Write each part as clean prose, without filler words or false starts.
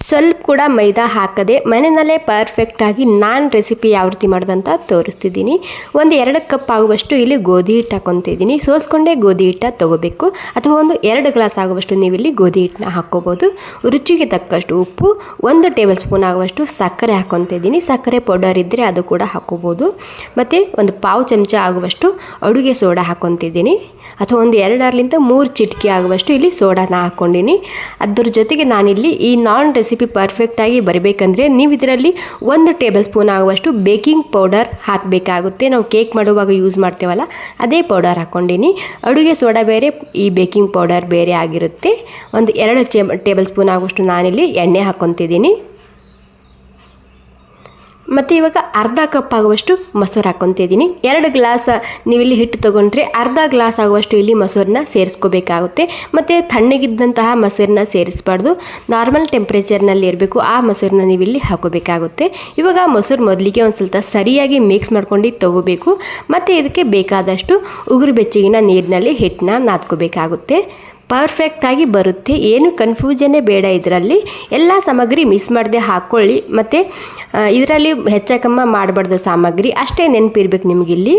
ಸ್ವಲ್ಪ ಕೂಡ ಮೈದಾ ಹಾಕದೆ ಮನೆಯಲ್ಲೇ ಪರ್ಫೆಕ್ಟಾಗಿ ನಾನು ರೆಸಿಪಿ ಯಾವ ರೀತಿ ಮಾಡೋದಂತ ತೋರಿಸ್ತಿದ್ದೀನಿ. ಒಂದು 2 ಕಪ್ ಆಗುವಷ್ಟು ಇಲ್ಲಿ ಗೋಧಿ ಹಿಟ್ಟು ಹಾಕ್ಕೊತಿದ್ದೀನಿ. ಸೋಸ್ಕೊಂಡೇ ಗೋಧಿ ಹಿಟ್ಟು ತೊಗೋಬೇಕು, ಅಥವಾ ಒಂದು 2 ಗ್ಲಾಸ್ ಆಗುವಷ್ಟು ನೀವು ಇಲ್ಲಿ ಗೋಧಿ ಹಿಟ್ಟನ್ನ ಹಾಕ್ಕೋಬೋದು. ರುಚಿಗೆ ತಕ್ಕಷ್ಟು ಉಪ್ಪು, 1 ಟೇಬಲ್ ಸ್ಪೂನ್ ಆಗುವಷ್ಟು ಸಕ್ಕರೆ ಹಾಕ್ಕೊತಿದ್ದೀನಿ. ಸಕ್ಕರೆ ಪೌಡರ್ ಇದ್ದರೆ ಅದು ಕೂಡ ಹಾಕ್ಕೋಬೋದು. ಮತ್ತು ಒಂದು ಪಾವು ಚಮಚ ಆಗುವಷ್ಟು ಅಡುಗೆ ಸೋಡಾ ಹಾಕ್ಕೊತಿದ್ದೀನಿ, ಅಥವಾ ಒಂದು 2-3 ಚಿಟಿಕೆ ಆಗುವಷ್ಟು ಇಲ್ಲಿ ಸೋಡಾನ ಹಾಕ್ಕೊಂಡಿನಿ. ಅದ್ರ ಜೊತೆಗೆ ನಾನಿಲ್ಲಿ ಈ ರೆಸಿಪಿ ಪರ್ಫೆಕ್ಟಾಗಿ ಬರಬೇಕಂದ್ರೆ ನೀವು ಇದರಲ್ಲಿ 1 ಟೇಬಲ್ ಸ್ಪೂನ್ ಆಗುವಷ್ಟು ಬೇಕಿಂಗ್ ಪೌಡರ್ ಹಾಕಬೇಕಾಗುತ್ತೆ. ನಾವು ಕೇಕ್ ಮಾಡುವಾಗ ಯೂಸ್ ಮಾಡ್ತೇವಲ್ಲ ಅದೇ ಪೌಡರ್ ಹಾಕ್ಕೊಂಡಿನಿ. ಅಡುಗೆ ಸೋಡಾ ಬೇರೆ, ಈ ಬೇಕಿಂಗ್ ಪೌಡರ್ ಬೇರೆ ಆಗಿರುತ್ತೆ. ಒಂದು 2 ಟೇಬಲ್ ಸ್ಪೂನ್ ಆಗುವಷ್ಟು ನಾನಿಲ್ಲಿ ಎಣ್ಣೆ ಹಾಕ್ಕೊತಿದ್ದೀನಿ. ಮತ್ತು ಇವಾಗ ಅರ್ಧ ಕಪ್ ಆಗುವಷ್ಟು ಮೊಸರು ಹಾಕ್ಕೊತಿದ್ದೀನಿ. 2 ಗ್ಲಾಸ್ ನೀವಿಲ್ಲಿ ಹಿಟ್ಟು ತೊಗೊಂಡ್ರೆ ಅರ್ಧ ಗ್ಲಾಸ್ ಆಗುವಷ್ಟು ಇಲ್ಲಿ ಮೊಸರನ್ನ ಸೇರಿಸ್ಕೋಬೇಕಾಗುತ್ತೆ. ಮತ್ತು ತಣ್ಣಗಿದ್ದಂತಹ ಮೊಸರನ್ನ ಸೇರಿಸಬಾರ್ದು, ನಾರ್ಮಲ್ ಟೆಂಪ್ರೇಚರ್ನಲ್ಲಿ ಇರಬೇಕು. ಆ ಮೊಸರನ್ನ ನೀವಿಲ್ಲಿ ಹಾಕೋಬೇಕಾಗುತ್ತೆ. ಇವಾಗ ಮೊಸರು ಮೊದಲಿಗೆ ಒಂದು ಸ್ವಲ್ಪ ಸರಿಯಾಗಿ ಮಿಕ್ಸ್ ಮಾಡ್ಕೊಂಡು ತೊಗೋಬೇಕು. ಮತ್ತು ಇದಕ್ಕೆ ಬೇಕಾದಷ್ಟು ಉಗುರು ಬೆಚ್ಚಗಿನ ನೀರಿನಲ್ಲಿ ಹಿಟ್ಟನ್ನ ನಾದ್ಕೋಬೇಕಾಗುತ್ತೆ. ಪರ್ಫೆಕ್ಟಾಗಿ ಬರುತ್ತೆ, ಏನು ಕನ್ಫ್ಯೂಷನ್ನೇ ಬೇಡ. ಇದರಲ್ಲಿ ಎಲ್ಲ ಸಾಮಗ್ರಿ ಮಿಸ್ ಮಾಡದೆ ಹಾಕ್ಕೊಳ್ಳಿ. ಮತ್ತು ಇದರಲ್ಲಿ ಹೆಚ್ಚಕಮ್ಮ ಮಾಡಬಾರ್ದು ಸಾಮಗ್ರಿ, ಅಷ್ಟೇ ನೆನಪಿರ್ಬೇಕು ನಿಮಗಿಲ್ಲಿ.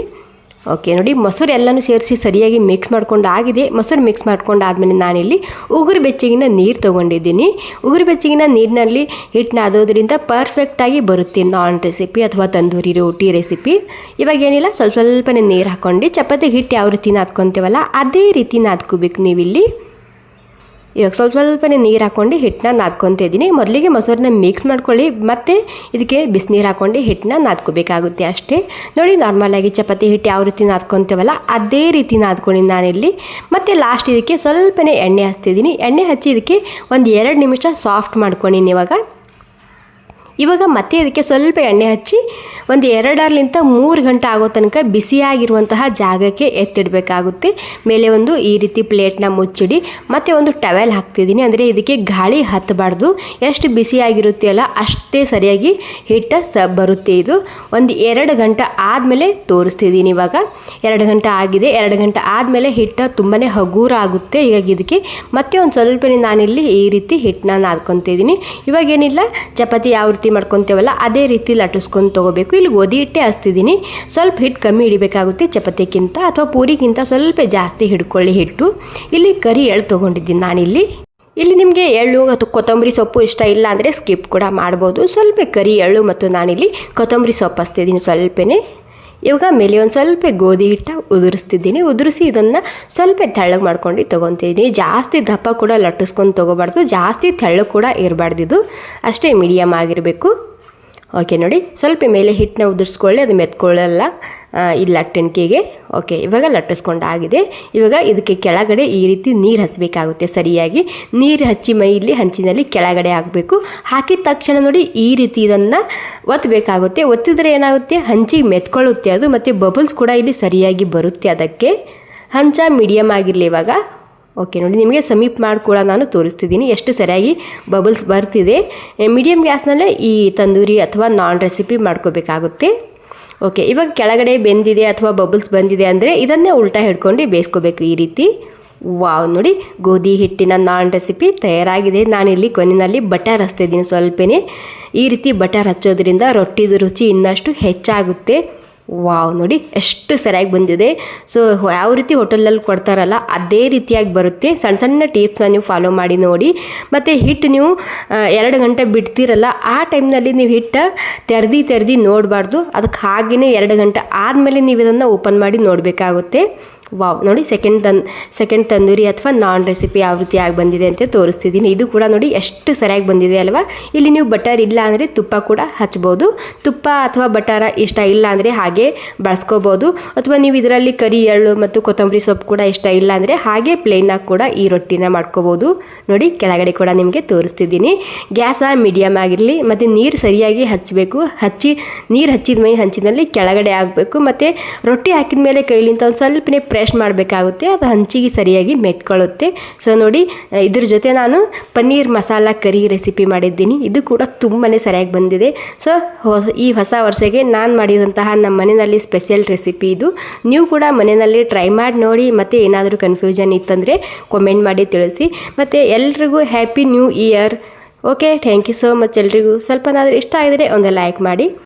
ಓಕೆ ನೋಡಿ, ಮೊಸರು ಎಲ್ಲನೂ ಸೇರಿಸಿ ಸರಿಯಾಗಿ ಮಿಕ್ಸ್ ಮಾಡ್ಕೊಂಡು ಆಗಿದೆ. ಮೊಸರು ಮಿಕ್ಸ್ ಮಾಡ್ಕೊಂಡು ಆದಮೇಲೆ ನಾನಿಲ್ಲಿ ಉಗುರು ಬೆಚ್ಚಗಿನ ನೀರು ತೊಗೊಂಡಿದ್ದೀನಿ. ಉಗುರು ಬೆಚ್ಚಗಿನ ನೀರಿನಲ್ಲಿ ಹಿಟ್ಟು ನಾದೋದ್ರಿಂದ ಪರ್ಫೆಕ್ಟಾಗಿ ಬರುತ್ತೆ ನಾನ್ ರೆಸಿಪಿ ಅಥವಾ ತಂದೂರಿ ರೋಟಿ ರೆಸಿಪಿ. ಇವಾಗ ಏನಿಲ್ಲ, ಸ್ವಲ್ಪನೇ ನೀರು ಹಾಕ್ಕೊಂಡು ಚಪಾತಿ ಹಿಟ್ಟು ಯಾವ ರೀತಿ ನಾದ್ಕೊತೀವಲ್ಲ ಅದೇ ರೀತಿ ನಾದ್ಕೋಬೇಕು ನೀವಿಲ್ಲಿ. ಇವಾಗ ಸ್ವಲ್ಪನೇ ನೀರು ಹಾಕ್ಕೊಂಡು ಹಿಟ್ಟನ್ನ ನಾದ್ಕೊತಾ ಇದ್ದೀನಿ. ಮೊದಲಿಗೆ ಮೊಸರನ್ನ ಮಿಕ್ಸ್ ಮಾಡ್ಕೊಳ್ಳಿ, ಮತ್ತು ಇದಕ್ಕೆ ಬಿಸಿನೀರು ಹಾಕ್ಕೊಂಡು ಹಿಟ್ಟನ್ನ ನಾದ್ಕೋಬೇಕಾಗುತ್ತೆ ಅಷ್ಟೇ. ನೋಡಿ, ನಾರ್ಮಲಾಗಿ ಚಪಾತಿ ಹಿಟ್ಟು ಯಾವ ರೀತಿ ನಾದ್ಕೊತೀವಲ್ಲ ಅದೇ ರೀತಿ ನಾದ್ಕೊಂಡು ನಾನಿಲ್ಲಿ. ಮತ್ತು ಲಾಸ್ಟ್ ಇದಕ್ಕೆ ಸ್ವಲ್ಪನೇ ಎಣ್ಣೆ ಹಚ್ತಿದ್ದೀನಿ. ಎಣ್ಣೆ ಹಚ್ಚಿ ಇದಕ್ಕೆ ಒಂದು 2 ನಿಮಿಷ ಸಾಫ್ಟ್ ಮಾಡ್ಕೊಂಡಿನಿ. ಇವಾಗ ಮತ್ತೆ ಇದಕ್ಕೆ ಸ್ವಲ್ಪ ಎಣ್ಣೆ ಹಚ್ಚಿ ಒಂದು 2-3 ಗಂಟೆ ಆಗೋ ತನಕ ಬಿಸಿಯಾಗಿರುವಂತಹ ಜಾಗಕ್ಕೆ ಎತ್ತಿಡಬೇಕಾಗುತ್ತೆ. ಮೇಲೆ ಒಂದು ಈ ರೀತಿ ಪ್ಲೇಟ್ನ ಮುಚ್ಚಿಡಿ. ಮತ್ತು ಒಂದು ಟವೆಲ್ ಹಾಕ್ತಿದ್ದೀನಿ, ಅಂದರೆ ಇದಕ್ಕೆ ಗಾಳಿ ಹತ್ತಬಾರ್ದು. ಎಷ್ಟು ಬಿಸಿಯಾಗಿರುತ್ತೆ ಅಲ್ಲ ಅಷ್ಟೇ ಸರಿಯಾಗಿ ಹಿಟ್ಟು ಬರುತ್ತೆ. ಇದು ಒಂದು 2 ಗಂಟೆ ಆದಮೇಲೆ ತೋರಿಸ್ತಿದ್ದೀನಿ. ಇವಾಗ 2 ಗಂಟೆ ಆಗಿದೆ. 2 ಗಂಟೆ ಆದಮೇಲೆ ಹಿಟ್ಟು ತುಂಬಾ ಹಗೂರ ಆಗುತ್ತೆ. ಹೀಗಾಗಿ ಇದಕ್ಕೆ ಮತ್ತೆ ಒಂದು ಸ್ವಲ್ಪನೇ ನಾನಿಲ್ಲಿ ಈ ರೀತಿ ಹಿಟ್ಟನ್ನ ನಾದ್ಕೊತಿದ್ದೀನಿ. ಇವಾಗೇನಿಲ್ಲ, ಚಪಾತಿ ಯಾವ ರೀತಿ ಮಾಡ್ಕೊತೇವಲ್ಲ ಅದೇ ರೀತಿ ಲಟ್ಟಿಸ್ಕೊಂಡು ತೊಗೋಬೇಕು. ಇಲ್ಲಿ ಗೋಧಿ ಹಿಟ್ಟೆ ಹಚ್ತಿದ್ದೀನಿ. ಸ್ವಲ್ಪ ಹಿಟ್ಟು ಕಮ್ಮಿ ಹಿಡಿಬೇಕಾಗುತ್ತೆ ಚಪಾತಿಗಿಂತ, ಅಥವಾ ಪೂರಿಗಿಂತ ಸ್ವಲ್ಪ ಜಾಸ್ತಿ ಹಿಡ್ಕೊಳ್ಳಿ ಹಿಟ್ಟು. ಇಲ್ಲಿ ಕರಿ ಎಳ್ಳು ತೊಗೊಂಡಿದ್ದೀನಿ ನಾನಿಲ್ಲಿ. ಇಲ್ಲಿ ನಿಮಗೆ ಎಳ್ಳು ಅಥವಾ ಕೊತ್ತಂಬರಿ ಸೊಪ್ಪು ಇಷ್ಟ ಇಲ್ಲ ಅಂದರೆ ಸ್ಕಿಪ್ ಕೂಡ ಮಾಡ್ಬೋದು. ಸ್ವಲ್ಪ ಕರಿ ಎಳ್ಳು ಮತ್ತು ನಾನಿಲ್ಲಿ ಕೊತ್ತಂಬರಿ ಸೊಪ್ಪು ಹಚ್ತಿದ್ದೀನಿ ಸ್ವಲ್ಪನೇ. ಇವಾಗ ಮೇಲೆ ಒಂದು ಸ್ವಲ್ಪ ಗೋಧಿ ಹಿಟ್ಟು ಉದುರಿಸ್ತಿದ್ದೀನಿ. ಉದುರಿಸಿ ಇದನ್ನು ಸ್ವಲ್ಪ ತೆಳ್ಳಗೆ ಮಾಡ್ಕೊಂಡು ತೊಗೊತಿದ್ದೀನಿ. ಜಾಸ್ತಿ ದಪ್ಪ ಕೂಡ ಲಟ್ಟಿಸ್ಕೊಂಡು ತೊಗೋಬಾರ್ದು, ಜಾಸ್ತಿ ತೆಳ್ಳಗೆ ಕೂಡ ಇರಬಾರ್ದು. ಇದು ಅಷ್ಟೇ ಮೀಡಿಯಮ್ ಆಗಿರಬೇಕು. ಓಕೆ ನೋಡಿ, ಸ್ವಲ್ಪ ಮೇಲೆ ಹಿಟ್ಟನ್ನ ಉದುರಿಸ್ಕೊಳ್ಳಿ, ಅದು ಮೆತ್ಕೊಳ್ಳಲ್ಲ ಈ ಲಟ್ಟಣಿಕೆಗೆ. ಓಕೆ, ಇವಾಗ ಲಟ್ಟಿಸ್ಕೊಂಡಾಗಿದೆ. ಇವಾಗ ಇದಕ್ಕೆ ಕೆಳಗಡೆ ಈ ರೀತಿ ನೀರು ಹಚ್ಚಬೇಕಾಗುತ್ತೆ. ಸರಿಯಾಗಿ ನೀರು ಹಚ್ಚಿ ಮೈಯಲ್ಲಿ ಹಂಚಿನಲ್ಲಿ ಕೆಳಗಡೆ ಹಾಕಬೇಕು. ಹಾಕಿದ ತಕ್ಷಣ ನೋಡಿ ಈ ರೀತಿ ಇದನ್ನು ಒತ್ತಬೇಕಾಗುತ್ತೆ. ಒತ್ತಿದ್ರೆ ಏನಾಗುತ್ತೆ, ಹಂಚಿಗೆ ಮೆತ್ಕೊಳ್ಳುತ್ತೆ ಅದು, ಮತ್ತು ಬಬಲ್ಸ್ ಕೂಡ ಇಲ್ಲಿ ಸರಿಯಾಗಿ ಬರುತ್ತೆ. ಅದಕ್ಕೆ ಹಂಚ ಮೀಡಿಯಮ್ ಆಗಿರಲಿ ಇವಾಗ. ಓಕೆ ನೋಡಿ, ನಿಮಗೆ ಸಮೀಪ ಮಾಡಿ ಕೂಡ ನಾನು ತೋರಿಸ್ತಿದ್ದೀನಿ ಎಷ್ಟು ಸರಿಯಾಗಿ ಬಬಲ್ಸ್ ಬರ್ತಿದೆ. ಮೀಡಿಯಮ್ ಗ್ಯಾಸ್ನಲ್ಲೇ ಈ ತಂದೂರಿ ಅಥವಾ ನಾನ್ ರೆಸಿಪಿ ಮಾಡ್ಕೋಬೇಕಾಗುತ್ತೆ. ಓಕೆ, ಇವಾಗ ಕೆಳಗಡೆ ಬೆಂದಿದೆ ಅಥವಾ ಬಬಲ್ಸ್ ಬಂದಿದೆ ಅಂದರೆ ಇದನ್ನೇ ಉಲ್ಟಾ ಹಿಡ್ಕೊಂಡು ಬೇಯಿಸ್ಕೋಬೇಕು ಈ ರೀತಿ. ವಾವ್, ನೋಡಿ ಗೋಧಿ ಹಿಟ್ಟಿನ ನಾನ್ ರೆಸಿಪಿ ತಯಾರಾಗಿದೆ. ನಾನಿಲ್ಲಿ ಕೊನೆಯಲ್ಲಿ ಬಟರ್ ಹಚ್ತಿದ್ದೀನಿ ಸ್ವಲ್ಪನೇ. ಈ ರೀತಿ ಬಟರ್ ಹಚ್ಚೋದ್ರಿಂದ ರೊಟ್ಟಿದು ರುಚಿ ಇನ್ನಷ್ಟು ಹೆಚ್ಚಾಗುತ್ತೆ. ವಾವ್, ನೋಡಿ ಎಷ್ಟು ಸರಿಯಾಗಿ ಬಂದಿದೆ. ಸೊ ಯಾವ ರೀತಿ ಹೋಟೆಲಲ್ಲಿ ಕೊಡ್ತಾರಲ್ಲ ಅದೇ ರೀತಿಯಾಗಿ ಬರುತ್ತೆ. ಸಣ್ಣ ಸಣ್ಣ ಟಿಪ್ಸ್ನ ನೀವು ಫಾಲೋ ಮಾಡಿ ನೋಡಿ. ಮತ್ತು ಹಿಟ್ಟು ನೀವು 2 ಗಂಟೆ ಬಿಡ್ತೀರಲ್ಲ ಆ ಟೈಮ್ನಲ್ಲಿ ನೀವು ಹಿಟ್ಟು ತೆರೆದು ನೋಡಬಾರ್ದು. ಅದಕ್ಕೆ ಹಾಗೆಯೇ 2 ಗಂಟೆ ಆದಮೇಲೆ ನೀವು ಇದನ್ನು ಓಪನ್ ಮಾಡಿ ನೋಡಬೇಕಾಗುತ್ತೆ. ವಾವ್, ನೋಡಿ ಸೆಕೆಂಡ್ ತಂದೂರಿ ಅಥವಾ ನಾನ್ ರೆಸಿಪಿ ಯಾವ ರೀತಿಯಾಗಿ ಬಂದಿದೆ ಅಂತ ತೋರಿಸ್ತಿದ್ದೀನಿ. ಇದು ಕೂಡ ನೋಡಿ ಎಷ್ಟು ಸರಿಯಾಗಿ ಬಂದಿದೆ ಅಲ್ವಾ. ಇಲ್ಲಿ ನೀವು ಬಟರ್ ಇಲ್ಲ ಅಂದರೆ ತುಪ್ಪ ಕೂಡ ಹಚ್ಬೋದು. ತುಪ್ಪ ಅಥವಾ ಬಟರ ಇಷ್ಟ ಇಲ್ಲ ಅಂದರೆ ಹಾಗೆ ಬಳಸ್ಕೋಬೋದು. ಅಥವಾ ನೀವು ಇದರಲ್ಲಿ ಕರಿ ಎಳ್ಳು ಮತ್ತು ಕೊತ್ತಂಬರಿ ಸೊಪ್ಪು ಕೂಡ ಇಷ್ಟ ಇಲ್ಲ ಅಂದರೆ ಹಾಗೆ ಪ್ಲೇನಾಗಿ ಕೂಡ ಈ ರೊಟ್ಟಿನ ಮಾಡ್ಕೋಬೋದು. ನೋಡಿ ಕೆಳಗಡೆ ಕೂಡ ನಿಮಗೆ ತೋರಿಸ್ತಿದ್ದೀನಿ. ಗ್ಯಾಸ ಮೀಡಿಯಮ್ ಆಗಿರಲಿ, ಮತ್ತು ನೀರು ಸರಿಯಾಗಿ ಹಚ್ಚಬೇಕು. ನೀರು ಹಚ್ಚಿದ ಮೈ ಹಂಚಿನಲ್ಲಿ ಕೆಳಗಡೆ ಆಗಬೇಕು. ಮತ್ತು ರೊಟ್ಟಿ ಹಾಕಿದ ಮೇಲೆ ಕೈಲಿಂದ ಒಂದು ಸ್ವಲ್ಪನೇ ಪ್ರೆಸ್ ಮಾಡಬೇಕಾಗುತ್ತೆ, ಅದು ಹಂಚಿಗೆ ಸರಿಯಾಗಿ ಮೆತ್ಕೊಳ್ಳುತ್ತೆ. ಸೊ ನೋಡಿ, ಇದ್ರ ಜೊತೆ ನಾನು ಪನ್ನೀರ್ ಮಸಾಲ ಕರಿ ರೆಸಿಪಿ ಮಾಡಿದ್ದೀನಿ. ಇದು ಕೂಡ ತುಂಬಾ ಸರಿಯಾಗಿ ಬಂದಿದೆ. ಸೊ ಈ ಹೊಸ ವರ್ಷಕ್ಕೆ ನಾನು ಮಾಡಿದಂತಹ ನಮ್ಮ ಮನೆಯಲ್ಲಿ ಸ್ಪೆಷಲ್ ರೆಸಿಪಿ ಇದು. ನೀವು ಕೂಡ ಮನೆಯಲ್ಲಿ ಟ್ರೈ ಮಾಡಿ ನೋಡಿ. ಮತ್ತು ಏನಾದರೂ ಕನ್ಫ್ಯೂಷನ್ ಇತ್ತಂದರೆ ಕಾಮೆಂಟ್ ಮಾಡಿ ತಿಳಿಸಿ. ಮತ್ತು ಎಲ್ರಿಗೂ happy new year. Okay, thank you so much ಎಲ್ರಿಗೂ. ಸ್ವಲ್ಪನಾದರೂ ಇಷ್ಟ ಆಗಿದರೆ ಒಂದು ಲೈಕ್ ಮಾಡಿ.